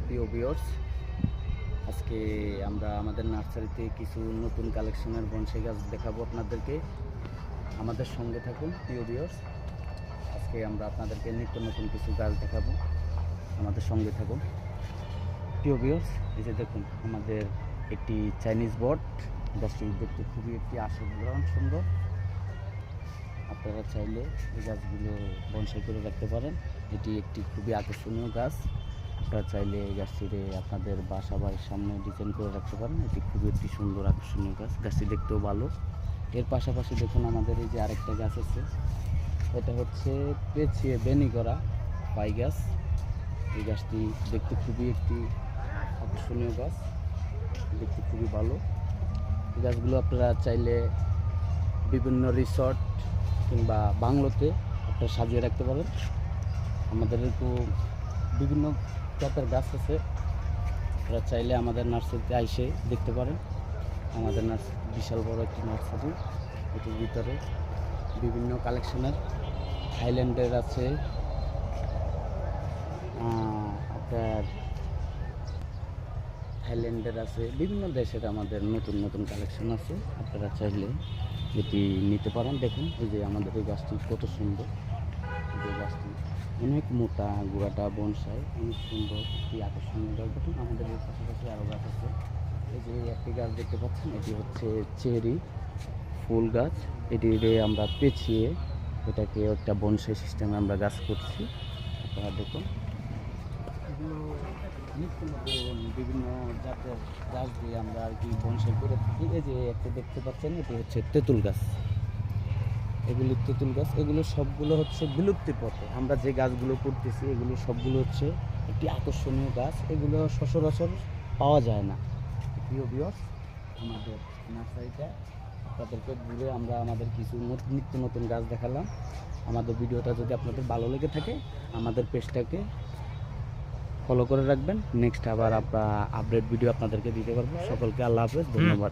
প্রিয় ভিউয়ার্স, আজকে আমরা আমাদের নার্সারিতে কিছু নতুন কালেকশনের বনসাই গাছ দেখাবো আপনাদেরকে। আমাদের সঙ্গে থাকুন প্রিয় ভিউয়ার্স। আজকে আমরা আপনাদেরকে নিত্য নতুন কিছু গাছ দেখাবো, আমাদের সঙ্গে থাকুন প্রিয় ভিউয়ার্স। এই যে দেখুন, আমাদের একটি চাইনিজ বট গাছটি দেখতে খুবই একটি অসাধারণ সুন্দর। আপনারা চাইলে এই গাছগুলো বনসাই করে রাখতে পারেন। এটি একটি খুবই আকর্ষণীয় গাছ। আপনারা চাইলে এই গাছটিতে আপনাদের বাসা বাড়ির সামনে ডিজাইন করে রাখতে পারেন। এটি খুবই একটি সুন্দর আকর্ষণীয় গাছ। গাছটি দেখতেও ভালো। এর পাশাপাশি দেখুন, আমাদের এই যে আরেকটা গাছ আছে, এটা হচ্ছে পেঁচিয়ে বেনি করা পাই গাছ। এই গাছটি দেখতে খুবই একটি আকর্ষণীয় গাছ, দেখতে খুবই ভালো। এই গাছগুলো আপনারা চাইলে বিভিন্ন রিসর্ট কিংবা বাংলোতে আপনারা সাজিয়ে রাখতে পারেন। আমাদের একটু বিভিন্ন জাতের গাছ আছে, আপনারা চাইলে আমাদের নার্সারিতে এসে দেখতে পারেন। আমাদের নার্সারি বিশাল বড় একটি নার্সারি। এটির ভিতরে বিভিন্ন কালেকশনের থাইল্যান্ডের আছে, আপনার থাইল্যান্ডের আছে, বিভিন্ন দেশের আমাদের নতুন নতুন কালেকশন আছে। আপনারা চাইলে এটি নিতে পারেন। দেখুন, এই যে আমাদের এই গাছটি কত সুন্দর। এই গাছটি অনেক মোটা, গোড়াটা বনসাই, অনেক সুন্দর একটি আকর্ষণীয় গাছ। দেখুন, আমাদের এর পাশাপাশি আরও গাছ আছে। এই যে একটি গাছ দেখতে পাচ্ছেন, এটি হচ্ছে চেরি ফুল গাছ। এটিরে আমরা পেঁচিয়ে এটাকে একটা বনসাই সিস্টেমে আমরা গাছ করছি। আপনারা দেখুন, এগুলো নিত্য নতুন বিভিন্ন জাতের গাছ দিয়ে আমরা আর কি বনসাই করে থাকি। এই যে একটা দেখতে পাচ্ছেন, এটি হচ্ছে তেঁতুল গাছ। এগুলো তেঁতুল গাছ, এগুলো সবগুলো হচ্ছে বিলুপ্তির পথে। আমরা যে গাছগুলো করতেছি এগুলো সবগুলো হচ্ছে একটি আকর্ষণীয় গাছ। এগুলো সচরাচর পাওয়া যায় না। প্রিয় ভিউয়ার্স, আমাদের নার্সারিটা আপনাদেরকে ঘুরে আমরা আমাদের কিছু নিত্য নতুন গাছ দেখালাম। আমাদের ভিডিওটা যদি আপনাদের ভালো লেগে থাকে, আমাদের পেজটাকে ফলো করে রাখবেন। নেক্সট আবার আমরা আপডেট ভিডিও আপনাদেরকে দিতে পারবো। সকলকে আল্লাহ হাফেজ, ধন্যবাদ।